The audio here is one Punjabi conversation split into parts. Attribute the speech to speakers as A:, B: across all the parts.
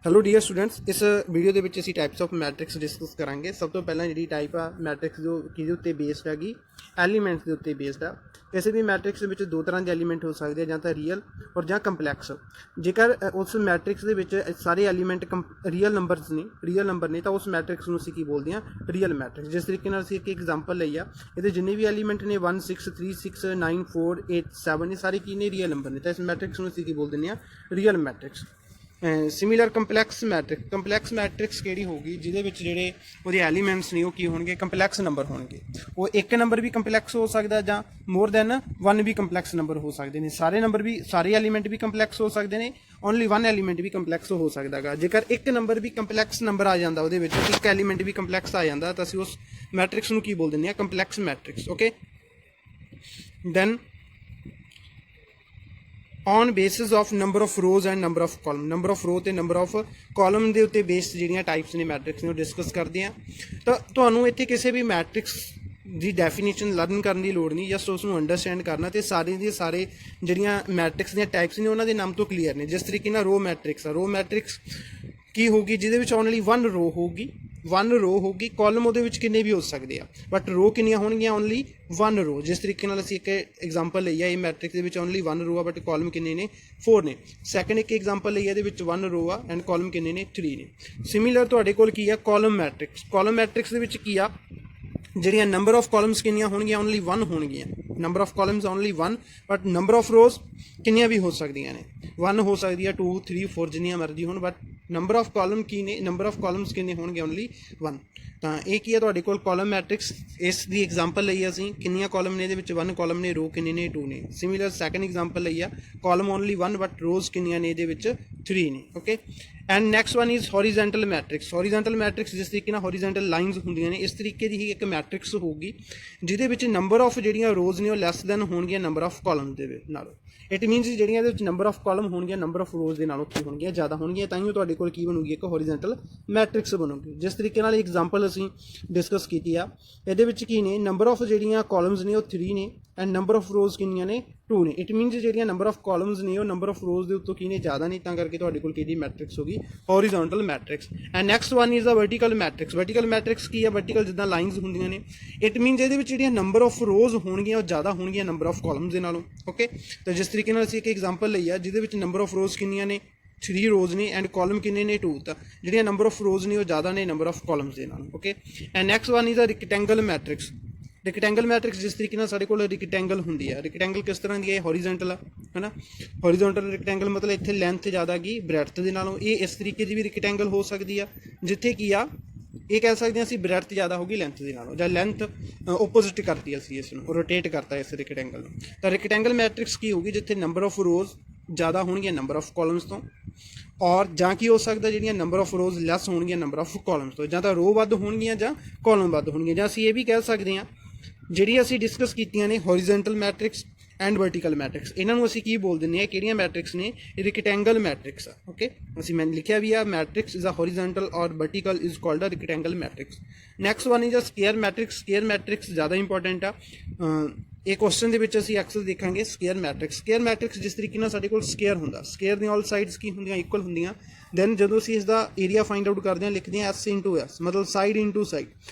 A: हेलो डियर स्टूडेंट्स, इस वीडियो ਦੇ ਵਿੱਚ ਅਸੀਂ ਟਾਈਪਸ ਆਫ ਮੈਟ੍ਰਿਕਸ ਡਿਸਕਸ ਕਰਾਂਗੇ। ਸਭ ਤੋਂ ਪਹਿਲਾਂ ਜਿਹੜੀ ਟਾਈਪ ਆ ਮੈਟ੍ਰਿਕਸ ਜੋ ਕਿਹਦੇ ਉੱਤੇ ਬੇਸਡ ਹੈਗੀ, ਐਲੀਮੈਂਟਸ ਦੇ ਉੱਤੇ ਬੇਸਡ ਆ। ਕਿਸੇ ਵੀ ਮੈਟ੍ਰਿਕਸ ਦੇ ਵਿੱਚ ਦੋ ਤਰ੍ਹਾਂ ਦੇ ਐਲੀਮੈਂਟ ਹੋ ਸਕਦੇ ਆ, ਜਾਂ ਤਾਂ ਰੀਅਲ ਔਰ ਜਾਂ ਕੰਪਲੈਕਸ। ਜੇਕਰ ਉਸ ਮੈਟ੍ਰਿਕਸ ਦੇ ਵਿੱਚ ਸਾਰੇ ਐਲੀਮੈਂਟ ਰੀਅਲ ਨੰਬਰ ਨੇ ਤਾਂ ਉਸ ਮੈਟ੍ਰਿਕਸ ਨੂੰ ਅਸੀਂ ਕੀ ਬੋਲਦੇ ਹਾਂ, ਰੀਅਲ ਮੈਟ੍ਰਿਕਸ। ਜਿਸ ਤਰੀਕੇ ਨਾਲ ਅਸੀਂ ਇੱਕ ਐਗਜ਼ਾਮਪਲ ਲਈ ਆ, ਇਹਦੇ ਜਿੰਨੇ ਵੀ ਐਲੀਮੈਂਟ ਨੇ 1 6 3 6 9 4 8 7 ਇਹ ਸਾਰੇ ਕੀ ਨੇ, ਰੀਅਲ ਨੰਬਰ ਨੇ। ਤਾਂ ਇਸ ਮੈਟ੍ਰਿਕਸ ਨੂੰ ਅਸੀਂ ਕੀ ਬੋਲ ਦਿੰਦੇ ਹਾਂ, real matrix. Similar complex matrix ਕਿਹੜੀ ਹੋਊਗੀ, ਜਿਹਦੇ ਵਿੱਚ ਜਿਹੜੇ ਉਹਦੇ ਐਲੀਮੈਂਟਸ ਨੇ ਉਹ ਕੀ ਹੋਣਗੇ, ਕੰਪਲੈਕਸ ਨੰਬਰ ਹੋਣਗੇ। ਉਹ ਇੱਕ ਨੰਬਰ ਵੀ ਕੰਪਲੈਕਸ ਹੋ ਸਕਦਾ ਜਾਂ ਮੋਰ ਦੈਨ 1 ਵੀ ਕੰਪਲੈਕਸ ਨੰਬਰ ਹੋ ਸਕਦੇ ਨੇ। ਸਾਰੇ ਐਲੀਮੈਂਟ ਵੀ ਕੰਪਲੈਕਸ ਹੋ ਸਕਦੇ ਨੇ, ਓਨਲੀ 1 ਐਲੀਮੈਂਟ ਵੀ ਕੰਪਲੈਕਸ ਹੋ ਸਕਦਾ ਹੈਗਾ। ਜੇਕਰ ਇੱਕ ਨੰਬਰ ਵੀ ਕੰਪਲੈਕਸ ਨੰਬਰ ਆ ਜਾਂਦਾ, ਉਹਦੇ ਵਿੱਚ ਇੱਕ ਐਲੀਮੈਂਟ ਵੀ ਕੰਪਲੈਕਸ ਆ ਜਾਂਦਾ, ਤਾਂ ਅਸੀਂ ਉਸ ਮੈਟ੍ਰਿਕਸ ਨੂੰ ਕੀ ਬੋਲ ਦਿੰਦੇ ਹਾਂ, complex matrix. Okay, then on basis of number of rows and number of column, number of row ਅਤੇ ਨੰਬਰ ਆਫ ਕਾਲਮ ਦੇ ਉੱਤੇ ਬੇਸਡ ਜਿਹੜੀਆਂ ਟਾਈਪਸ ਨੇ ਮੈਟ੍ਰਿਕਸ ਨੇ ਉਹ ਡਿਸਕਸ ਕਰਦੇ ਹਾਂ। ਤਾਂ ਤੁਹਾਨੂੰ ਇੱਥੇ ਕਿਸੇ ਵੀ ਮੈਟ੍ਰਿਕਸ ਦੀ ਡੈਫੀਨੇਸ਼ਨ ਲਰਨ ਕਰਨ ਦੀ ਲੋੜ ਨਹੀਂ, ਜਸਟ ਉਸ ਨੂੰ ਅੰਡਰਸਟੈਂਡ ਕਰਨਾ। ਅਤੇ ਸਾਰੇ ਜਿਹੜੀਆਂ ਮੈਟ੍ਰਿਕਸ ਦੀਆਂ ਟਾਈਪਸ ਨੇ ਉਹਨਾਂ ਦੇ ਨਾਮ ਤੋਂ ਕਲੀਅਰ ਨੇ। ਜਿਸ ਤਰੀਕੇ ਨਾਲ ਰੋ ਮੈਟ੍ਰਿਕਸ ਕੀ ਹੋਊਗੀ, ਜਿਹਦੇ ਵਿੱਚ ਓਨਲੀ 1 ਰੋ ਹੋਊਗੀ, ਕਾਲਮ ਉਹਦੇ ਵਿੱਚ ਕਿੰਨੇ ਵੀ ਹੋ ਸਕਦੇ ਆ, ਬਟ ਰੋ ਕਿੰਨੀਆਂ ਹੋਣਗੀਆਂ, ਓਨਲੀ 1 ਰੋ। ਜਿਸ ਤਰੀਕੇ ਨਾਲ ਅਸੀਂ ਇੱਕ ਐਗਜ਼ਾਮਪਲ ਲਈ ਆ, ਇਹ ਮੈਟ੍ਰਿਕਸ ਦੇ ਵਿੱਚ ਓਨਲੀ 1 ਰੋ ਆ, ਬਟ ਕਾਲਮ ਕਿੰਨੇ ਨੇ, 4 ਨੇ। ਸੈਕਿੰਡ ਇੱਕ ਐਗਜ਼ਾਮਪਲ ਲਈ ਆ, ਇਹਦੇ ਵਿੱਚ 1 ਰੋ ਆ ਐਂਡ ਕਾਲਮ ਕਿੰਨੇ ਨੇ, 3 ਨੇ। ਸਿਮਿਲਰ ਤੁਹਾਡੇ ਕੋਲ ਕੀ ਆ, ਕਾਲਮ ਮੈਟ੍ਰਿਕਸ ਦੇ ਵਿੱਚ ਕੀ ਆ, ਜਿਹੜੀਆਂ ਨੰਬਰ ਆਫ ਕਾਲਮਸ ਕਿੰਨੀਆਂ ਹੋਣਗੀਆਂ, ਓਨਲੀ 1 ਹੋਣਗੀਆਂ। Number of columns only 1, but number of rows ਕਿੰਨੀਆਂ ਵੀ ਹੋ ਸਕਦੀਆਂ ਨੇ, 1 ਹੋ ਸਕਦੀ ਆ, 2 3 4 ਜਿੰਨੀਆਂ ਮਰਜ਼ੀ ਹੋਣ, ਬਟ ਨੰਬਰ ਆਫ ਕਾਲਮ ਕੀ ਨੇ, ਨੰਬਰ ਆਫ ਕਾਲਮਸ ਕਿੰਨੇ ਹੋਣਗੇ, ਓਨਲੀ 1। ਤਾਂ ਇਹ ਕੀ ਆ ਤੁਹਾਡੇ ਕੋਲ ਕਾਲਮ ਮੈਟ੍ਰਿਕਸ। ਇਸ ਦੀ ਐਗਜ਼ਾਮਪਲ ਲਈ ਅਸੀਂ ਕਿੰਨੀਆਂ ਕਾਲਮ ਨੇ, ਇਹਦੇ ਵਿੱਚ 1 ਕਾਲਮ ਨੇ, ਰੋ ਕਿੰਨੇ ਨੇ, 2 ਨੇ। ਸਿਮਿਲਰ ਸੈਕਿੰਡ ਐਗਜ਼ਾਮਪਲ ਲਈ ਆ, ਕਾਲਮ ਓਨਲੀ 1 ਬਟ ਰੋਜ਼ ਕਿੰਨੀਆਂ ਨੇ, ਇਹਦੇ ਵਿੱਚ 3 ਨੇ। Okay, and next one is horizontal matrix. ਜਿਸ ਤਰੀਕੇ ਨਾਲ ਹੌਰੀਜ਼ੈਂਟਲ ਲਾਈਨਸ ਹੁੰਦੀਆਂ ਨੇ, ਇਸ ਤਰੀਕੇ ਦੀ ਹੀ ਇੱਕ ਮੈਟ੍ਰਿਕਸ ਹੋਊਗੀ, ਜਿਹਦੇ ਵਿੱਚ ਨੰਬਰ ਆਫ ਜਿਹੜੀਆਂ ਰੋਜ਼ ਨੇ ਉਹ ਲੈਸ ਦੈਨ ਹੋਣਗੀਆਂ ਨੰਬਰ ਆਫ ਕਾਲਮ ਦੇ ਨਾਲੋਂ। ਇਟ ਮੀਨਸ ਜਿਹੜੀਆਂ ਇਹਦੇ ਵਿੱਚ ਨੰਬਰ ਆਫ ਕਾਲਮ ਹੋਣਗੀਆਂ, ਨੰਬਰ ਆਫ ਰੋਜ਼ ਦੇ ਨਾਲੋਂ ਕੀ ਹੋਣਗੀਆਂ, ਜ਼ਿਆਦਾ ਹੋਣਗੀਆਂ। ਤਾਂ ਹੀ ਤੁਹਾਡੇ ਕੋਲ ਕੀ ਬਣੂਗੀ, ਇੱਕ ਹੌਰੀਜ਼ੈਂਟਲ ਮੈਟ੍ਰਿਕਸ ਬਣੂਗੀ। ਜਿਸ ਤਰੀਕੇ ਨਾਲ ਐਗਜ਼ਾਮਪਲ ਅਸੀਂ ਡਿਸਕਸ ਕੀਤੀ ਆ, ਇਹਦੇ ਵਿੱਚ ਕੀ ਨੇ, ਨੰਬਰ ਆਫ ਜਿਹੜੀਆਂ ਕਾਲਮਸ ਨੇ ਉਹ 3 ਨੇ ਐਂਡ ਨੰਬਰ ਆਫ ਰੋਜ਼ ਕਿੰਨੀਆਂ ਨੇ, 2 ਨੇ। ਇਟ ਮੀਨਸ ਜਿਹੜੀਆਂ ਨੰਬਰ ਆਫ ਕਾਲਮਸ ਨੇ ਉਹ ਨੰਬਰ ਆਫ ਰੋਜ਼ ਦੇ ਉੱਤੋਂ ਕੀ ਨੇ, ਜ਼ਿਆਦਾ ਨਹੀਂ। ਤਾਂ ਕਰਕੇ ਤੁਹਾਡੇ ਕੋਲ ਕਿਹੜੀ ਮੈਟ੍ਰਿਕਸ ਹੋਗੀ, horizontal matrix. And next one is the vertical matrix ਕੀ ਆ, ਵਰਟੀਕਲ ਜਿੱਦਾਂ ਲਾਈਨਸ ਹੁੰਦੀਆਂ ਨੇ। ਇਟ ਮੀਨਸ ਇਹਦੇ ਵਿੱਚ ਜਿਹੜੀਆਂ ਨੰਬਰ ਆਫ ਰੋਜ਼ ਹੋਣਗੀਆਂ ਉਹ ਜ਼ਿਆਦਾ ਹੋਣਗੀਆਂ ਨੰਬਰ ਆਫ ਕਾਲਮਸ ਦੇ ਨਾਲੋਂ। ਓਕੇ, ਤਾਂ ਜਿਸ ਤਰੀਕੇ ਨਾਲ ਅਸੀਂ ਇੱਕ ਐਗਜ਼ਾਮਪਲ ਲਈ ਆ, ਜਿਹਦੇ ਵਿੱਚ ਨੰਬਰ ਆਫ ਰੋਜ਼ ਕਿੰਨੀਆਂ ਨੇ, 3 ਰੋਜ਼ ਨੇ ਐਂਡ ਕਾਲਮ ਕਿੰਨੇ ਨੇ, 2। ਤਾਂ ਜਿਹੜੀਆਂ ਨੰਬਰ ਆਫ ਰੋਜ਼ ਨੇ ਉਹ ਜ਼ਿਆਦਾ ਨੇ ਨੰਬਰ ਆਫ ਕਾਲਮਸ ਦੇ ਨਾਲੋਂ। Okay, and next one is the rectangle matrix. ਜਿਸ ਤਰੀਕੇ ਨਾਲ ਸਾਡੇ ਕੋਲ ਰੈਕਟੈਂਗਲ ਹੁੰਦੀ ਆ, ਰੈਕਟੈਂਗਲ ਕਿਸ ਤਰ੍ਹਾਂ ਦੀ ਹੈ, ਹੌਰੀਜ਼ੌਂਟਲ ਆ, ਹੈ ਨਾ। ਹੌਰੀਜ਼ੌਂਟਲ ਰੈਕਟੈਂਗਲ ਮਤਲਬ ਇੱਥੇ ਲੈਂਥ ਜ਼ਿਆਦਾ ਗਈ ਬ੍ਰੈਡਥ ਦੇ ਨਾਲੋਂ। ਇਹ ਇਸ ਤਰੀਕੇ ਦੀ ਵੀ ਰੈਕਟੈਂਗਲ ਹੋ ਸਕਦੀ ਆ, ਜਿੱਥੇ ਕੀ ਆ, ਇਹ ਕਹਿ ਸਕਦੇ ਹਾਂ ਅਸੀਂ ਬ੍ਰੈਡਥ ਜ਼ਿਆਦਾ ਹੋਗੀ ਲੈਂਥ ਦੇ ਨਾਲੋਂ, ਜਾਂ ਲੈਂਥ ਓਪੋਜ਼ਿਟ ਕਰਤੀ ਅਸੀਂ ਇਸ ਨੂੰ, ਰੋਟੇਟ ਕਰਤਾ ਇਸ ਰੈਕਟੈਂਗਲ ਨੂੰ। ਤਾਂ ਰੈਕਟੈਂਗਲ ਮੈਟ੍ਰਿਕਸ ਕੀ ਹੋਊਗੀ, ਜਿੱਥੇ ਨੰਬਰ ਆਫ ਰੋਜ਼ ਜ਼ਿਆਦਾ ਹੋਣਗੀਆਂ ਨੰਬਰ ਆਫ ਕਾਲਮਸ ਤੋਂ, ਔਰ ਜਾਂ ਕੀ ਹੋ ਸਕਦਾ, ਜਿਹੜੀਆਂ ਨੰਬਰ ਆਫ ਰੋਜ਼ ਲੈਸ ਹੋਣਗੀਆਂ ਨੰਬਰ ਆਫ ਕਾਲਮਸ ਤੋਂ। ਜਾਂ ਤਾਂ ਰੋ ਵੱਧ ਹੋਣਗੀਆਂ ਜਾਂ ਕਾਲਮ ਵੱਧ ਹੋਣਗੀਆਂ। ਜਾਂ ਅਸੀਂ ਇਹ ਵੀ ਕਹਿ ਸਕਦੇ ਹਾਂ, ਜਿਹੜੀ ਅਸੀਂ ਡਿਸਕਸ ਕੀਤੀਆਂ ਨੇ horizontal matrix and vertical matrix, ਇਹਨਾਂ ਨੂੰ ਅਸੀਂ ਕੀ ਬੋਲ ਦਿੰਦੇ ਹਾਂ, ਕਿਹੜੀਆਂ ਮੈਟ੍ਰਿਕਸ ਨੇ, ਰੈਕਟੈਂਗਲ ਮੈਟ੍ਰਿਕਸ ਆ। ਓਕੇ, ਅਸੀਂ ਮੈਂ ਲਿਖਿਆ ਵੀ ਆ, matrix is a horizontal or vertical is called a rectangle matrix. Next one is a square matrix ਜ਼ਿਆਦਾ ਇੰਪੋਰਟੈਂਟ ਆ। ਇਹ ਕੁਐਸਚਨ ਦੇ ਵਿੱਚ ਅਸੀਂ ਅਕਸਰ ਦੇਖਾਂਗੇ ਸਕੁਅਰ ਮੈਟ੍ਰਿਕਸ। ਜਿਸ ਤਰੀਕੇ ਨਾਲ ਸਾਡੇ ਕੋਲ ਸਕੁਅਰ ਹੁੰਦਾ, ਸਕੁਅਰ ਦੀਆਂ ਆਲ ਸਾਈਡਸ ਕੀ ਹੁੰਦੀਆਂ, ਇਕੁਅਲ ਹੁੰਦੀਆਂ। ਦੈਨ ਜਦੋਂ ਅਸੀਂ ਇਸ ਦਾ ਏਰੀਆ ਫਾਈਂਡ ਆਊਟ ਕਰਦੇ ਹਾਂ, ਲਿਖਦੇ ਹਾਂ S ਇੰਟੂ S, ਮਤਲਬ ਸਾਈਡ ਇੰਟੂ ਸਾਈਡ,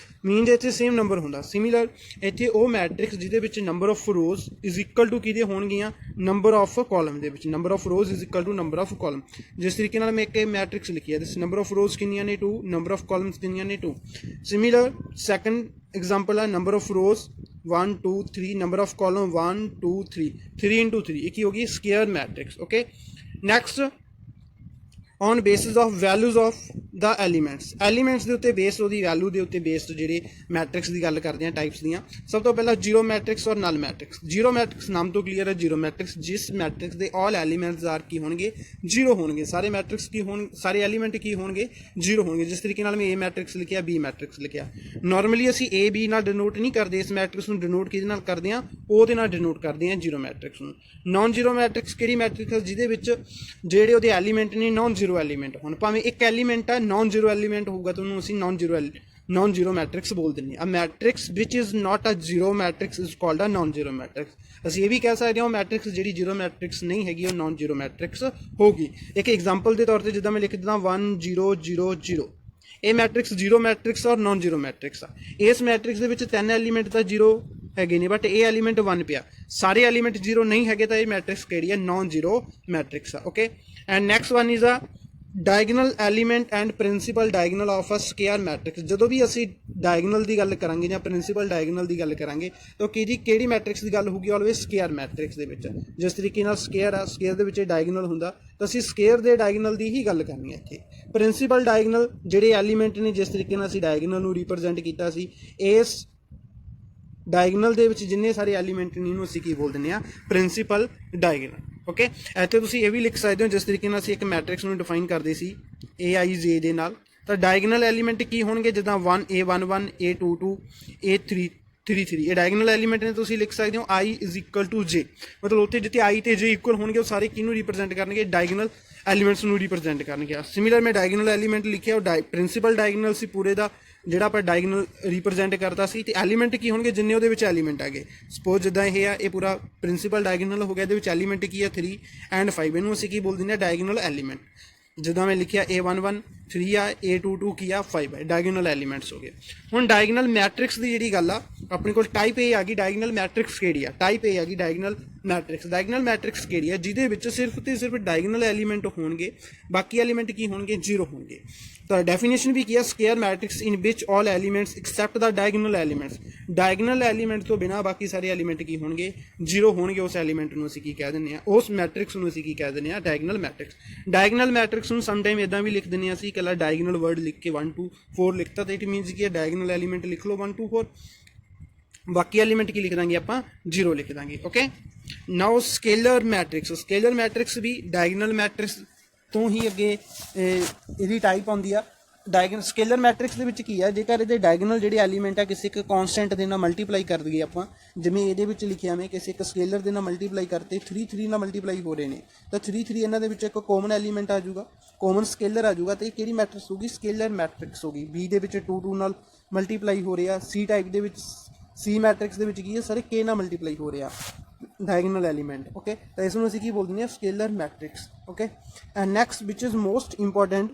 A: ਮੀਨਸ ਇੱਥੇ ਸੇਮ ਨੰਬਰ ਹੁੰਦਾ। ਸਿਮਿਲਰ ਇੱਥੇ ਉਹ ਮੈਟ੍ਰਿਕਸ ਜਿਹਦੇ ਵਿੱਚ number of rows is equal to ਕਿਹਦੇ ਹੋਣਗੀਆਂ, ਨੰਬਰ ਆਫ ਕਾਲਮ ਦੇ ਵਿੱਚ number of rows is equal to number of column. ਜਿਸ ਤਰੀਕੇ ਨਾਲ ਮੈਂ ਇੱਕ ਮੈਟ੍ਰਿਕਸ ਲਿਖੀ ਹੈ, ਨੰਬਰ ਆਫ ਰੋਜ਼ ਕਿੰਨੀਆਂ ਨੇ, 2, ਨੰਬਰ ਆਫ ਕਾਲਮਸ ਕਿੰਨੀਆਂ ਨੇ, 2। ਸਿਮਿਲਰ ਸੈਕੰਡ ਐਗਜ਼ਾਮਪਲ ਆ, number of rose 1 2 3, number of column 1 2 3, 3 into 3, ਇਹ ਕੀ ਹੋਗੀ, square matrix. Okay, next on basis of values of the elements ਦੇ ਉੱਤੇ ਬੇਸਡ, ਉਹਦੀ ਵੈਲਿਊ ਦੇ ਉੱਤੇ ਬੇਸਡ ਜਿਹੜੇ ਮੈਟ੍ਰਿਕਸ ਦੀ ਗੱਲ ਕਰਦੇ ਹਾਂ ਟਾਈਪਸ ਦੀਆਂ। ਸਭ ਤੋਂ ਪਹਿਲਾਂ ਜੀਰੋ ਮੈਟ੍ਰਿਕਸ ਔਰ ਨਲ ਮੈਟ੍ਰਿਕਸ। ਜੀਰੋ ਮੈਟ੍ਰਿਕਸ ਨਾਮ ਤੋਂ ਕਲੀਅਰ ਹੈ, ਜੀਰੋ ਮੈਟ੍ਰਿਕਸ ਜਿਸ ਮੈਟ੍ਰਿਕਸ ਦੇ ਆਲ ਐਲੀਮੈਂਟਸ ਆਰ ਕੀ ਹੋਣਗੇ, ਜ਼ੀਰੋ ਹੋਣਗੇ। ਸਾਰੇ ਐਲੀਮੈਂਟ ਕੀ ਹੋਣਗੇ, ਜ਼ੀਰੋ ਹੋਣਗੇ। ਜਿਸ ਤਰੀਕੇ ਨਾਲ ਮੈਂ A ਮੈਟ੍ਰਿਕਸ ਲਿਖਿਆ, B ਮੈਟ੍ਰਿਕਸ ਲਿਖਿਆ। ਨਾਰਮਲੀ ਅਸੀਂ A B ਨਾਲ ਡਿਨੋਟ ਨਹੀਂ ਕਰਦੇ, ਇਸ ਮੈਟ੍ਰਿਕਸ ਨੂੰ ਡਿਨੋਟ ਕਿਹਦੇ ਨਾਲ ਕਰਦੇ ਹਾਂ, O ਦੇ ਨਾਲ ਡਿਨੋਟ ਕਰਦੇ ਹਾਂ ਜੀਰੋ ਮੈਟ੍ਰਿਕਸ ਨੂੰ। ਨਾਨ ਜੀਰੋ ਮੈਟ੍ਰਿਕਸ ਕਿਹੜੀ ਮੈਟ੍ਰਿਕਸ, ਜਿਹਦੇ ਵਿੱਚ ਜਿਹੜੇ ਉਹਦੇ ਐਲੀਮੈਂਟ ਨੇ ਨਾਨ ਜ਼ੀਰੋ ਐਲੀਮੈਂਟ ਹੋਣ। ਭਾਵੇਂ ਇੱਕ ਐਲੀਮੈਂਟ ਆ ਨਾਨ ਜ਼ੀਰੋ ਐਲੀਮੈਂਟ ਹੋਊਗਾ ਤਾਂ ਉਹਨੂੰ ਅਸੀਂ non zero non zero matrix ਬੋਲ ਦਿੰਦੇ ਹਾਂ। Matrix which is not a zero matrix is called a non zero matrix. ਅਸੀਂ ਇਹ ਵੀ ਕਹਿ ਸਕਦੇ ਹਾਂ ਉਹ ਮੈਟ੍ਰਿਕਸ ਜਿਹੜੀ ਜ਼ੀਰੋ ਮੈਟ੍ਰਿਕਸ ਨਹੀਂ ਹੈਗੀ ਉਹ ਨੋਨ ਜ਼ੀਰੋ ਮੈਟ੍ਰਿਕਸ ਹੋਗੀ। ਇੱਕ ਐਗਜ਼ਾਮਪਲ ਦੇ ਤੌਰ 'ਤੇ ਜਿੱਦਾਂ ਮੈਂ ਲਿਖ ਦਿੰਦਾ 1 0 0 0, ਇਹ ਮੈਟ੍ਰਿਕਸ ਜ਼ੀਰੋ ਮੈਟ੍ਰਿਕਸ ਔਰ ਨੋਨ ਜ਼ੀਰੋ ਮੈਟ੍ਰਿਕਸ ਆ। ਇਸ ਮੈਟ੍ਰਿਕਸ ਦੇ ਵਿੱਚ 3 ਐਲੀਮੈਂਟ ਤਾਂ ਜ਼ੀਰੋ ਹੈਗੇ ਨੇ ਬਟ ਇਹ ਐਲੀਮੈਂਟ 1 ਪਿਆ, ਸਾਰੇ ਐਲੀਮੈਂਟ ਜ਼ੀਰੋ ਨਹੀਂ ਹੈਗੇ ਤਾਂ ਇਹ ਮੈਟ੍ਰਿਕਸ ਕਿਹੜੀ ਹੈ? ਨੋਨ ਜ਼ੀਰੋ ਮੈਟ੍ਰਿਕਸ ਆ। Okay, and next one is a diagonal element and principal diagonal of a square matrix. ਜਦੋਂ ਵੀ ਅਸੀਂ ਡਾਇਗਨਲ ਦੀ ਗੱਲ ਕਰਾਂਗੇ ਜਾਂ ਪ੍ਰਿੰਸੀਪਲ ਡਾਇਗਨਲ ਦੀ ਗੱਲ ਕਰਾਂਗੇ ਤਾਂ ਕਿਹੜੀ ਮੈਟ੍ਰਿਕਸ ਦੀ ਗੱਲ ਹੋਊਗੀ? ਆਲਵੇਜ਼ ਸਕੇਅਰ ਮੈਟ੍ਰਿਕਸ ਦੇ ਵਿੱਚ। ਜਿਸ ਤਰੀਕੇ ਨਾਲ ਸਕੇਅਰ ਆ, ਸਕੇਅਰ ਦੇ ਵਿੱਚ ਡਾਇਗਨਲ ਹੁੰਦਾ ਤਾਂ ਅਸੀਂ ਸਕੇਅਰ ਦੇ ਡਾਇਗਨਲ ਦੀ ਹੀ ਗੱਲ ਕਰਨੀ ਹੈ ਇੱਥੇ। ਪ੍ਰਿੰਸੀਪਲ ਡਾਇਗਨਲ ਜਿਹੜੇ ਐਲੀਮੈਂਟ ਨੇ, ਜਿਸ ਤਰੀਕੇ ਨਾਲ ਅਸੀਂ ਡਾਇਗਨਲ ਨੂੰ ਰਿਪਰਜੈਂਟ ਕੀਤਾ ਸੀ, ਇਸ ਡਾਇਗਨਲ ਦੇ ਵਿੱਚ ਜਿੰਨੇ ਸਾਰੇ ਐਲੀਮੈਂਟ ਨੇ ਇਹਨੂੰ ਅਸੀਂ ਕੀ ਬੋਲ ਦਿੰਦੇ ਹਾਂ? Principal diagonal. ਓਕੇ, ਇੱਥੇ ਤੁਸੀਂ ਇਹ ਵੀ ਲਿਖ ਸਕਦੇ ਹੋ ਜਿਸ ਤਰੀਕੇ ਨਾਲ ਅਸੀਂ ਇੱਕ ਮੈਟ੍ਰਿਕਸ ਨੂੰ ਡਿਫਾਈਨ ਕਰਦੇ ਸੀ AIJ ਦੇ ਨਾਲ, ਤਾਂ ਡਾਇਗਨਲ ਐਲੀਮੈਂਟ ਕੀ ਹੋਣਗੇ? ਜਿੱਦਾਂ 1 A11 A22 A33, ਇਹ ਡਾਇਗਨਲ ਐਲੀਮੈਂਟ ਨੇ। ਤੁਸੀਂ ਲਿਖ ਸਕਦੇ ਹੋ I = J, ਮਤਲਬ ਉੱਥੇ ਜਿੱਥੇ I ਤੇ J ਇਕੁਅਲ ਹੋਣਗੇ ਉਹ ਸਾਰੇ ਕਿਹਨੂੰ ਰਿਪਰਜੈਂਟ ਕਰਨਗੇ? ਡਾਇਗਨਲ ਐਲੀਮੈਂਟਸ ਨੂੰ ਰਿਪਰਜੈਂਟ ਕਰਨਗੇ। ਸਿਮਿਲਰ ਮੈਂ ਡਾਇਗਨਲ ਐਲੀਮੈਂਟ ਲਿਖਿਆ ਉਹ ਪ੍ਰਿੰਸੀਪਲ ਡਾਇਗਨਲ ਸੀ ਪੂਰੇ ਦਾ, ਜਿਹੜਾ ਆਪਾਂ ਡਾਇਗਨਲ ਰਿਪਰਜੈਂਟ ਕਰਦਾ ਸੀ। ਤੇ ਐਲੀਮੈਂਟ ਕੀ ਹੋਣਗੇ? ਜਿੰਨੇ ਉਹਦੇ ਵਿੱਚ ਐਲੀਮੈਂਟ ਹੈਗੇ। ਸਪੋਜ਼ ਜਿੱਦਾਂ ਇਹ ਆ, ਇਹ ਪੂਰਾ ਪ੍ਰਿੰਸੀਪਲ ਡਾਇਗਨਲ ਹੋ ਗਿਆ, ਇਹਦੇ ਵਿੱਚ ਐਲੀਮੈਂਟ ਕੀ ਆ? 3 and 5, ਇਹਨੂੰ ਅਸੀਂ ਕੀ ਬੋਲ ਦਿੰਦੇ ਹਾਂ? Diagonal element. ਜਿੱਦਾਂ ਮੈਂ ਲਿਖਿਆ A11 3 ਆ, A22 ਕੀ ਆ? 5 ਹੈ, ਡਾਇਗਨਲ ਐਲੀਮੈਂਟਸ ਹੋ ਗਏ। ਹੁਣ ਡਾਇਗਨਲ ਮੈਟ੍ਰਿਕਸ ਦੀ ਜਿਹੜੀ ਗੱਲ ਆ, ਆਪਣੇ ਕੋਲ ਟਾਈਪ A ਆ ਗਈ ਡਾਇਗਨਲ ਮੈਟ੍ਰਿਕਸ ਕਿਹੜੀ ਆ? ਟਾਈਪ A ਆ ਗਈ ਡਾਇਗਨਲ ਮੈਟ੍ਰਿਕਸ। ਡਾਇਗਨਲ ਮੈਟ੍ਰਿਕਸ ਕਿਹੜੀ ਆ? ਜਿਹਦੇ ਵਿੱਚ ਸਿਰਫ ਤੇ ਸਿਰਫ ਡਾਇਗਨਲ ਐਲੀਮੈਂਟ ਹੋਣਗੇ, ਬਾਕੀ ਐਲੀਮੈਂਟ ਕੀ ਹੋਣਗੇ? ਜ਼ੀਰੋ ਹੋਣਗੇ। ਤਾਂ ਡੈਫੀਨੇਸ਼ਨ ਵੀ ਕੀ ਆ? ਸਕੇਅਰ ਮੈਟ੍ਰਿਕਸ ਇਨ ਵਿਚ ਆਲ ਐਲੀਮੈਂਟਸ ਐਕਸੈਪਟ ਦਾ ਡਾਇਗਨਲ ਐਲੀਮੈਂਟਸ। ਡਾਇਗਨਲ ਐਲੀਮੈਂਟ ਤੋਂ ਬਿਨਾਂ ਬਾਕੀ ਸਾਰੇ ਐਲੀਮੈਂਟ ਕੀ ਹੋਣਗੇ? ਜ਼ੀਰੋ ਹੋਣਗੇ। ਉਸ ਐਲੀਮੈਂਟ ਨੂੰ ਅਸੀਂ ਕੀ ਕਹਿ ਦਿੰਦੇ ਹਾਂ? ਉਸ ਮੈਟ੍ਰਿਕਸ ਨੂੰ ਅਸੀਂ ਕੀ ਕਹਿ ਦਿੰਦੇ ਹਾਂ? Diagonal matrix. ਡਾਇਗਨਲ ਮੈਟ੍ਰਿਕਸ ਨੂੰ ਸਮਟਾਈਮ ਇਦਾਂ ਵੀ ਲਿਖ ਦਿੰਦੇ ਹਾਂ ਅਸੀਂ, ਇਕੱਲਾ ਡਾਇਗਨਲ ਵਰਡ ਲਿਖ ਕੇ 1 2 4 ਲਿਖਤਾ ਤਾਂ ਇਟ ਮੀਨਸ ਕੀ ਹੈ? ਡਾਇਗਨਲ ਐਲੀਮੈਂਟ ਲਿਖ ਲਓ 1 2 4, ਬਾਕੀ ਐਲੀਮੈਂਟ ਕੀ ਲਿਖ ਦਾਂਗੇ ਆਪਾਂ? ਜ਼ੀਰੋ ਲਿਖ ਦਾਂਗੇ। ਓਕੇ, ਨਾਓ ਸਕੇਲਰ ਮੈਟ੍ਰਿਕਸ। ਸਕੇਲਰ ਮੈਟ੍ਰਿਕਸ ਵੀ ਡਾਇਗਨਲ ਮੈਟ੍ਰਿਕਸ ਤੋਂ ਹੀ ਅੱਗੇ ਇਹਦੀ ਟਾਈਪ ਆਉਂਦੀ ਆ। ਸਕੇਲਰ ਮੈਟ੍ਰਿਕਸ ਦੇ ਵਿੱਚ ਕੀ ਆ? ਜੇਕਰ ਇਹਦੇ ਡਾਇਗਨਲ ਜਿਹੜੇ ਐਲੀਮੈਂਟ ਆ ਕਿਸੇ ਇੱਕ ਕੌਨਸਟੈਂਟ ਦੇ ਨਾਲ ਮਲਟੀਪਲਾਈ ਕਰ ਦਈਏ ਆਪਾਂ, ਜਿਵੇਂ ਇਹਦੇ ਵਿੱਚ ਲਿਖਿਆ ਮੈਂ ਕਿਸੇ ਇੱਕ ਸਕੇਲਰ ਦੇ ਨਾਲ ਮਲਟੀਪਲਾਈ ਕਰਤੇ 3 ਨਾਲ ਮਲਟੀਪਲਾਈ ਹੋ ਰਹੇ ਨੇ, ਤਾਂ 3 ਇਹਨਾਂ ਦੇ ਵਿੱਚ ਇੱਕ ਕਾਮਨ ਐਲੀਮੈਂਟ ਆ ਜਾਊਗਾ, ਕਾਮਨ ਸਕੇਲਰ ਆ ਜਾਊਗਾ, ਤੇ ਇਹ ਕਿਹੜੀ ਮੈਟ੍ਰਿਕਸ ਹੋਊਗੀ? ਸਕੇਲਰ ਮੈਟ੍ਰਿਕਸ ਹੋਗੀ। B ਦੇ ਵਿੱਚ 2 ਨਾਲ ਮਲਟੀਪਲਾਈ ਹੋ ਰਿਹਾ, C ਟਾਈਪ ਦੇ ਵਿੱਚ C ਮੈਟ੍ਰਿਕਸ ਦੇ ਵਿੱਚ ਕੀ ਹੈ? ਸਾਰੇ K ਨਾਲ ਮਲਟੀਪਲਾਈ ਹੋ ਰਿਹਾ ਡਾਇਗਨਲ ਐਲੀਮੈਂਟ। ਓਕੇ, ਤਾਂ ਇਸ ਨੂੰ ਅਸੀਂ ਕੀ ਬੋਲ ਦਿੰਦੇ ਹਾਂ? Scaler matrix. Okay, and next which is most important,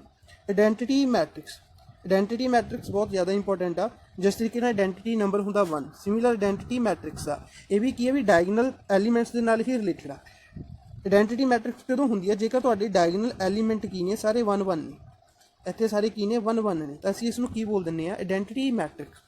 A: identity matrix. Identity matrix ਬਹੁਤ ਜ਼ਿਆਦਾ ਇੰਪੋਰਟੈਂਟ ਆ। ਜਿਸ ਤਰੀਕੇ ਨਾਲ ਆਇਡੈਂਟੀਟੀ ਨੰਬਰ ਹੁੰਦਾ 1, ਸਿਮਿਲਰ ਆਇਡੈਂਟੀਟੀ ਮੈਟ੍ਰਿਕਸ ਆ। ਇਹ ਵੀ ਕੀ ਹੈ? ਵੀ ਡਾਇਗਨਲ ਐਲੀਮੈਂਟਸ ਦੇ ਨਾਲ ਹੀ ਰਿਲੇਟਡ ਆ। ਆਇਡੈਂਟੀਟੀ ਮੈਟ੍ਰਿਕਸ ਕਦੋਂ ਹੁੰਦੀ ਹੈ? ਜੇਕਰ ਤੁਹਾਡੇ ਡਾਇਗਨਲ ਐਲੀਮੈਂਟ ਕੀ ਨੇ? ਸਾਰੇ 1 1 ਨੇ। ਇੱਥੇ ਸਾਰੇ ਕੀ ਨੇ? 1 1 ਨੇ, ਤਾਂ ਅਸੀਂ ਇਸ ਨੂੰ ਕੀ ਬੋਲ ਦਿੰਦੇ ਹਾਂ? Identity matrix.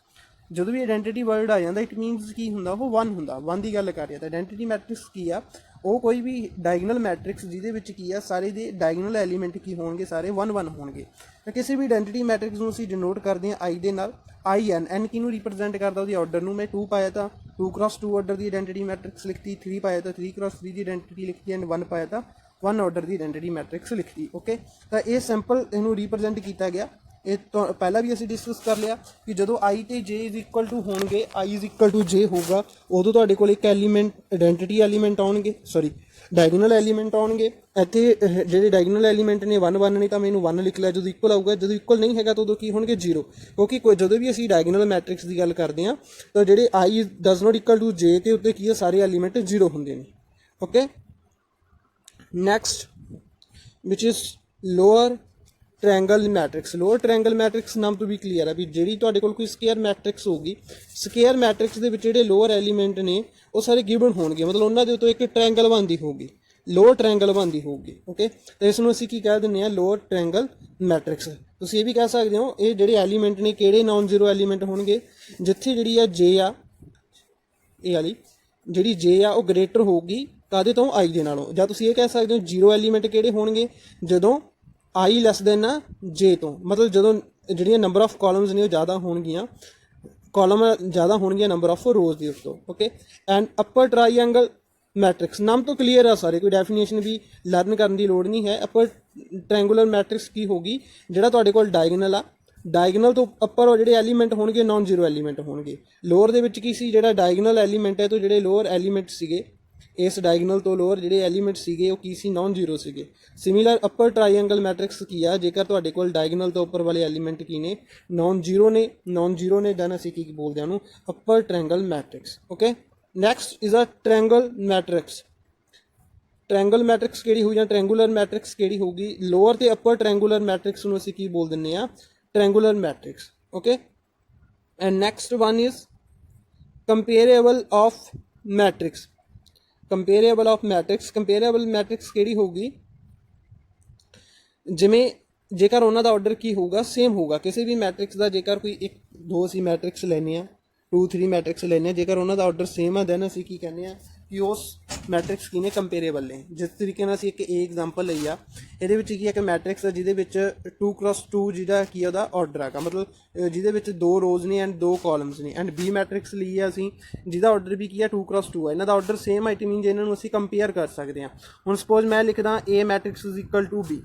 A: ਜਦੋਂ ਵੀ ਆਇਡੈਂਟੀਟੀ ਵਰਡ ਆ ਜਾਂਦਾ ਇਟ ਮੀਨਸ ਕੀ ਹੁੰਦਾ? ਉਹ 1 ਹੁੰਦਾ, 1 ਦੀ ਗੱਲ ਕਰ ਰਿਹਾ। ਤਾਂ ਆਇਡੈਂਟੀਟੀ ਮੈਟ੍ਰਿਕਸ ਕੀ ਆ? ਉਹ ਕੋਈ ਵੀ ਡਾਇਗਨਲ ਮੈਟ੍ਰਿਕਸ ਜਿਹਦੇ ਵਿੱਚ ਕੀ ਆ? ਸਾਰੇ ਦੇ ਡਾਇਗਨਲ ਐਲੀਮੈਂਟ ਕੀ ਹੋਣਗੇ? ਸਾਰੇ 1 1 ਹੋਣਗੇ। ਤਾਂ ਕਿਸੇ ਵੀ ਆਇਡੈਂਟੀਟੀ ਮੈਟ੍ਰਿਕਸ ਨੂੰ ਅਸੀਂ ਡਿਨੋਟ ਕਰਦੇ ਹਾਂ I ਦੇ ਨਾਲ। IN ਕਿਹਨੂੰ ਰਿਪਰਜੈਂਟ ਕਰਦਾ? ਉਹਦੀ ਆਰਡਰ ਨੂੰ। ਮੈਂ 2 ਪਾਇਆ ਤਾਂ 2x2 ਆਰਡਰ ਦੀ ਆਇਡੈਂਟੀਟੀ ਮੈਟ੍ਰਿਕਸ ਲਿਖਤੀ, 3 ਪਾਇਆ ਤਾਂ 3x3 ਦੀ ਆਇਡੈਂਟੀਟੀ ਲਿਖਤੀ, ਐਂਡ 1 ਪਾਇਆ ਤਾਂ 1 ਆਰਡਰ ਦੀ ਆਇਡੈਂਟੀਟੀ ਮੈਟ੍ਰਿਕਸ ਲਿਖਤੀ। ਓਕੇ, ਤਾਂ ਇਹ ਸਿੰਪਲ ਇਹਨੂੰ ਰਿਪਰਜੈਂਟ ਕੀਤਾ ਗਿਆ। ਇਹ ਤੋਂ ਪਹਿਲਾਂ ਵੀ ਅਸੀਂ ਡਿਸਕਸ ਕਰ ਲਿਆ ਕਿ ਜਦੋਂ I ਤੇ J = ਹੋਣਗੇ, I = J ਹੋਊਗਾ, ਉਦੋਂ ਤੁਹਾਡੇ ਕੋਲ ਇੱਕ ਐਲੀਮੈਂਟ ਆਇਡੈਂਟੀਟੀ ਐਲੀਮੈਂਟ ਆਉਣਗੇ, ਸੌਰੀ ਡਾਇਗਨਲ ਐਲੀਮੈਂਟ ਆਉਣਗੇ। ਇੱਥੇ ਜਿਹੜੇ ਡਾਇਗਨਲ ਐਲੀਮੈਂਟ ਨੇ 1 1 ਨੇ, ਤਾਂ ਮੈਂ ਇਹਨੂੰ 1 ਲਿਖ ਲਿਆ। ਜਦੋਂ ਇਕੁਅਲ ਆਊਗਾ, ਜਦੋਂ ਇਕੁਅਲ ਨਹੀਂ ਹੈਗਾ ਤਾਂ ਉਦੋਂ ਕੀ ਹੋਣਗੇ? 0, ਕਿਉਂਕਿ ਜਦੋਂ ਵੀ ਅਸੀਂ ਡਾਇਗਨਲ ਮੈਟ੍ਰਿਕਸ ਦੀ ਗੱਲ ਕਰਦੇ ਹਾਂ ਤਾਂ ਜਿਹੜੇ I = J ਤੇ ਉੱਤੇ ਕੀ ਹੈ? ਸਾਰੇ ਐਲੀਮੈਂਟ 0 ਹੁੰਦੇ ਨੇ। Okay, next which is lower triangle matrix. Lower triangle matrix ਨਾਮ ਤੋਂ ਵੀ ਕਲੀਅਰ ਹੈ ਵੀ ਜਿਹੜੀ ਤੁਹਾਡੇ ਕੋਲ ਕੋਈ ਸਕੇਅਰ ਮੈਟ੍ਰਿਕਸ ਹੋਊਗੀ, ਸਕੇਅਰ ਮੈਟ੍ਰਿਕਸ ਦੇ ਵਿੱਚ ਜਿਹੜੇ ਲੋਅਰ ਐਲੀਮੈਂਟ ਨੇ ਉਹ ਸਾਰੇ ਗਿਵਨ ਹੋਣਗੇ, ਮਤਲਬ ਉਹਨਾਂ ਦੇ ਉੱਤੇ ਇੱਕ ਟ੍ਰਾਇੰਗਲ ਬਣਦੀ ਹੋਊਗੀ, ਲੋਅਰ ਟ੍ਰਾਇੰਗਲ ਬਣਦੀ ਹੋਊਗੀ। ਓਕੇ, ਤਾਂ ਇਸ ਨੂੰ ਅਸੀਂ ਕੀ ਕਹਿ ਦਿੰਦੇ ਹਾਂ? Lower triangle matrix. ਤੁਸੀਂ ਇਹ ਵੀ ਕਹਿ ਸਕਦੇ ਹੋ ਇਹ ਜਿਹੜੇ ਐਲੀਮੈਂਟ ਨੇ ਕਿਹੜੇ ਨਾਨ ਜ਼ੀਰੋ ਐਲੀਮੈਂਟ ਹੋਣਗੇ? ਜਿੱਥੇ ਜਿਹੜੀ ਆ J ਆ, ਇਹ ਵਾਲੀ ਜਿਹੜੀ J ਆ ਉਹ ਗ੍ਰੇਟਰ ਹੋਊਗੀ ਕਾਹਦੇ ਤੋਂ? I ਦੇ ਨਾਲੋਂ। ਜਾਂ ਤੁਸੀਂ ਇਹ ਕਹਿ ਸਕਦੇ ਹੋ ਜ਼ੀਰੋ ਐਲੀਮੈਂਟ ਕਿਹੜੇ ਹੋਣਗੇ? ਜਦੋਂ I J ਤੋਂ, ਮਤਲਬ ਜਦੋਂ ਜਿਹੜੀਆਂ ਨੰਬਰ ਆਫ ਕਾਲਮਸ ਨੇ ਉਹ ਜ਼ਿਆਦਾ ਹੋਣਗੀਆਂ, ਕਾਲਮ ਜ਼ਿਆਦਾ ਹੋਣਗੀਆਂ ਨੰਬਰ ਆਫ ਰੋਜ਼ ਦੀ ਉੱਤੋਂ। Okay, and upper triangle matrix ਨਾਮ ਤੋਂ ਕਲੀਅਰ ਆ ਸਾਰੇ, ਕੋਈ ਡੈਫੀਨੇਸ਼ਨ ਵੀ ਲਰਨ ਕਰਨ ਦੀ ਲੋੜ ਨਹੀਂ ਹੈ। ਅਪਰ ਟ੍ਰਾਇੰਗੂਲਰ ਮੈਟ੍ਰਿਕਸ ਕੀ ਹੋਗੀ? ਜਿਹੜਾ ਤੁਹਾਡੇ ਕੋਲ ਡਾਇਗਨਲ ਆ, ਡਾਇਗਨਲ ਤੋਂ ਅੱਪਰ ਜਿਹੜੇ ਐਲੀਮੈਂਟ ਹੋਣਗੇ ਨਾਨ ਜ਼ੀਰੋ ਐਲੀਮੈਂਟ ਹੋਣਗੇ। ਲੋਅਰ ਦੇ ਵਿੱਚ ਕੀ ਸੀ? ਜਿਹੜਾ ਡਾਇਗਨਲ ਐਲੀਮੈਂਟ ਹੈ ਤੋਂ ਜਿਹੜੇ ਲੋਅਰ ਐਲੀਮੈਂਟ ਸੀਗੇ ਇਸ ਡਾਇਗਨਲ ਤੋਂ ਲੋਅਰ ਜਿਹੜੇ ਐਲੀਮੈਂਟ ਸੀਗੇ ਉਹ ਕੀ ਸੀ, ਨਾਨ ਜ਼ੀਰੋ ਸੀਗੇ। ਸਿਮਿਲਰ ਅਪਰ ਟਰਾਈਐਂਗਲ ਮੈਟ੍ਰਿਕਸ ਕੀ ਆ, ਜੇਕਰ ਤੁਹਾਡੇ ਕੋਲ ਡਾਇਗਨਲ ਤੋਂ ਉੱਪਰ ਵਾਲੇ ਐਲੀਮੈਂਟ ਕੀ ਨੇ, ਨਾਨ ਜ਼ੀਰੋ ਨੇ, ਦੈਨ ਅਸੀਂ ਕੀ ਬੋਲਦੇ ਹਾਂ ਉਹਨੂੰ, upper triangle matrix. Okay, next is a triangle matrix. Triangle matrix ਕਿਹੜੀ ਹੋਈ ਜਾਂ ਟ੍ਰਾਇੰਗੂਲਰ ਮੈਟ੍ਰਿਕਸ ਕਿਹੜੀ ਹੋਊਗੀ, ਲੋਅਰ ਤੇ ਅਪਰ ਟ੍ਰਾਇੰਗੂਲਰ ਮੈਟ੍ਰਿਕਸ ਨੂੰ ਅਸੀਂ ਕੀ ਬੋਲ ਦਿੰਦੇ ਆ, triangular matrix. Okay, and next one is comparable of matrix. Comparable of matrix, comparable matrix ਕਿਹੜੀ ਹੋਊਗੀ, ਜਿਵੇਂ ਜੇਕਰ ਉਹਨਾਂ ਦਾ ਆਰਡਰ ਕੀ ਹੋਊਗਾ, ਸੇਮ ਹੋਊਗਾ। ਕਿਸੇ ਵੀ ਮੈਟ੍ਰਿਕਸ ਦਾ ਜੇਕਰ ਕੋਈ ਇੱਕ ਦੋ ਅਸੀਂ ਮੈਟ੍ਰਿਕਸ ਲੈਂਦੇ ਹਾਂ, 2 3 ਮੈਟ੍ਰਿਕਸ ਲੈਂਦੇ ਹਾਂ, ਜੇਕਰ ਉਹਨਾਂ ਦਾ ਆਰਡਰ ਸੇਮ ਆ ਦੈਨ ਅਸੀਂ ਕੀ ਕਹਿੰਦੇ ਹਾਂ ਕਿ ਉਸ ਮੈਟ੍ਰਿਕਸ ਕੀ ਨੇ, ਕੰਪੇਅਰੇਬਲ ਨੇ। ਜਿਸ ਤਰੀਕੇ ਨਾਲ ਅਸੀਂ ਇੱਕ ਐਗਜ਼ਾਮਪਲ ਲਈ ਆ, ਇਹਦੇ ਵਿੱਚ ਕੀ ਹੈ ਕਿ ਮੈਟ੍ਰਿਕਸ ਆ ਜਿਹਦੇ ਵਿੱਚ 2x2 ਜਿਹਦਾ ਕੀ ਆ ਉਹਦਾ ਆਰਡਰ ਹੈਗਾ, ਮਤਲਬ ਜਿਹਦੇ ਵਿੱਚ 2 ਰੋਜ਼ ਨੇ ਐਂਡ 2 ਕਾਲਮਸ ਨੇ। ਐਂਡ ਬੀ ਮੈਟ੍ਰਿਕਸ ਲਈ ਆ ਅਸੀਂ ਜਿਹਦਾ ਆਰਡਰ ਵੀ ਕੀ ਆ 2x2 ਆ, ਇਹਨਾਂ ਦਾ ਆਰਡਰ ਸੇਮ ਆ, ਇਟ ਮੀਨਸ ਇਹਨਾਂ ਨੂੰ ਅਸੀਂ ਕੰਪੇਅਰ ਕਰ ਸਕਦੇ ਹਾਂ। ਹੁਣ ਸਪੋਜ਼ ਮੈਂ ਲਿਖਦਾ A matrix is equal to B,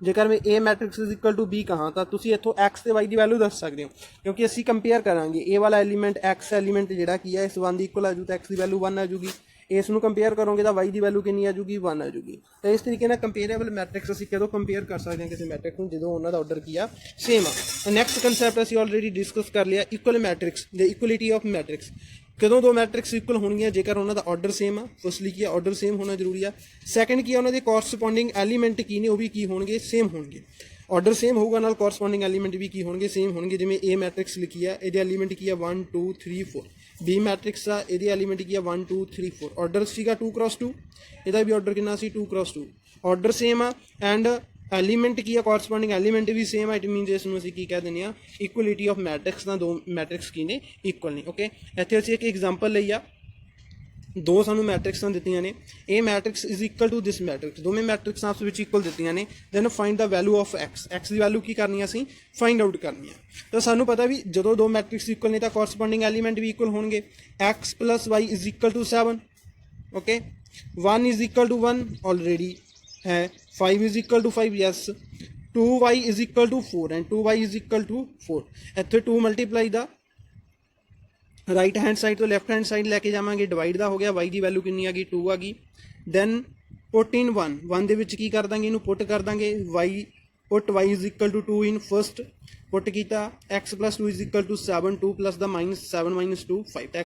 A: ਜੇਕਰ ਮੈਂ A matrix is equal to B ਕਹਾਂ ਤਾਂ ਤੁਸੀਂ ਇੱਥੋਂ x ਤੇ y ਦੀ ਵੈਲਿਊ ਦੱਸ ਸਕਦੇ ਹੋ, ਕਿਉਂਕਿ ਅਸੀਂ ਕੰਪੇਅਰ ਕਰਾਂਗੇ। A ਵਾਲਾ ਐਲੀਮੈਂਟ x ਐਲੀਮੈਂਟ ਜਿਹੜਾ ਕੀ ਹੈ ਇਸ 1 ਦੀ ਇਕੁਅਲ ਆ ਜੂ ਤਾਂ x ਦੀ ਵੈਲਿਊ 1 ਆ ਜੂਗੀ, ਇਸ ਨੂੰ ਕੰਪੇਅਰ ਕਰੋਗੇ ਤਾਂ y ਦੀ ਵੈਲਿਊ ਕਿੰਨੀ ਆ ਜੂਗੀ, 1 ਆ ਜੂਗੀ। ਤਾਂ ਇਸ ਤਰੀਕੇ ਨਾਲ ਕੰਪੇਅਰੇਬਲ ਮੈਟ੍ਰਿਕਸ ਅਸੀਂ ਕਦੋਂ ਕੰਪੇਅਰ ਕਰ ਸਕਦੇ ਹਾਂ ਕਿਸੇ ਮੈਟ੍ਰਿਕਸ ਨੂੰ, ਜਦੋਂ ਉਹਨਾਂ ਦਾ ਆਰਡਰ ਕੀ ਆ, ਸੇਮ ਆ। ਨੈਕਸਟ ਕੰਸੈਪਟ ਅਸੀਂ ਆਲਰੇਡੀ ਡਿਸਕਸ ਕਰ ਲਿਆ, equal matrix, the equality of matrix. ਕਦੋਂ ਦੋ ਮੈਟ੍ਰਿਕਸ ਇਕੁਅਲ ਹੋਣਗੀਆਂ, ਜੇਕਰ ਉਹਨਾਂ ਦਾ ਆਰਡਰ ਸੇਮ ਆ। ਫਸਟਲੀ ਕੀ ਆ, ਆਰਡਰ ਸੇਮ ਹੋਣਾ ਜ਼ਰੂਰੀ ਆ। ਸੈਕੰਡ ਕੀ ਆ, ਉਹਨਾਂ ਦੇ ਕੋਰਸਪੋਂਡਿੰਗ ਐਲੀਮੈਂਟ ਕੀ ਨੇ, ਉਹ ਵੀ ਕੀ ਹੋਣਗੇ, ਸੇਮ ਹੋਣਗੇ। ਆਰਡਰ ਸੇਮ ਹੋਊਗਾ ਨਾਲ ਕੋਰਸਪੋਂਡਿੰਗ ਐਲੀਮੈਂਟ ਵੀ ਕੀ ਹੋਣਗੇ, ਸੇਮ ਹੋਣਗੇ। ਜਿਵੇਂ A ਮੈਟ੍ਰਿਕਸ ਲਿਖੀ ਆ, ਇਹਦੇ ਐਲੀਮੈਂਟ ਕੀ ਆ 1 2 3 4। B ਮੈਟ੍ਰਿਕਸ ਆ, ਇਹਦੇ ਐਲੀਮੈਂਟ ਕੀ ਆ 1 2 3 4। ਆਰਡਰ ਸੀਗਾ 2x2, ਇਹਦਾ ਵੀ ਆਰਡਰ ਕਿੰਨਾ ਸੀ 2x2। ਆਰਡਰ ਸੇਮ ਆ ਐਂਡ ਐਲੀਮੈਂਟ ਕੀ ਆ, ਕੋਰਸਪੋਂਡਿੰਗ ਐਲੀਮੈਂਟ ਵੀ ਸੇਮ ਆ। ਇਟ ਮੀਨਸ ਇਸ ਨੂੰ ਅਸੀਂ ਕੀ ਕਹਿ ਦਿੰਦੇ ਆ, ਇਕੁਅਲਿਟੀ ਆਫ ਮੈਟ੍ਰਿਕਸ। ਦਾ ਦੋ ਮੈਟ੍ਰਿਕਸ ਕੀ ਨੇ, ਇਕੁਅਲ ਨੇ। ਓਕੇ, ਇੱਥੇ ਅਸੀਂ ਇੱਕ ਐਗਜ਼ਾਮਪਲ ਲਈ ਆ, ਦੋ ਸਾਨੂੰ ਮੈਟ੍ਰਿਕਸਾਂ ਦਿੱਤੀਆਂ ਨੇ, A matrix is equal to this matrix, ਦੋਵੇਂ ਮੈਟ੍ਰਿਕਸ ਆਪਸ ਵਿੱਚ ਇਕੁਅਲ ਦਿੱਤੀਆਂ ਨੇ। Then find the value of x ਦੀ ਵੈਲੂ ਕੀ ਕਰਨੀ ਆ, ਅਸੀਂ ਫਾਈਂਡ ਆਊਟ ਕਰਨੀ ਆ। ਤਾਂ ਸਾਨੂੰ ਪਤਾ ਵੀ ਜਦੋਂ ਦੋ ਮੈਟ੍ਰਿਕਸ ਇਕੁਅਲ ਨੇ ਤਾਂ ਕੋਰਸਪੋਂਡਿੰਗ ਐਲੀਮੈਂਟ ਵੀ ਇਕੁਅਲ ਹੋਣਗੇ। x + y is equal to 7। Okay, 1 is equal to 1 already ਹੈ, 5 is equal to 5 yes, 2y is equal to 4 and 2y is equal to 4। ਇੱਥੇ 2 ਮਲਟੀਪਲਾਈ ਦਾ ਰਾਈਟ ਹੈਂਡ ਸਾਈਡ ਤੋਂ ਲੈਫਟ ਹੈਂਡ ਸਾਈਡ ਲੈ ਕੇ ਜਾਵਾਂਗੇ, ਡਿਵਾਈਡ ਦਾ ਹੋ ਗਿਆ, y ਦੀ ਵੈਲੂ ਕਿੰਨੀ ਆ ਗਈ 2 ਆ ਗਈ। ਦੈਨ ਪੁੱਟ ਇਨ 1 ਦੇ ਵਿੱਚ ਕੀ ਕਰ ਦਾਂਗੇ, ਇਹਨੂੰ ਪੁੱਟ ਕਰ ਦਾਂਗੇ, put y is equal to 2 in first, put ਕੀਤਾ x + 2 ਇਜ਼ ਇਕੁਅਲ ਟੂ 7, 2 + ਦਾ -7 - 2 5।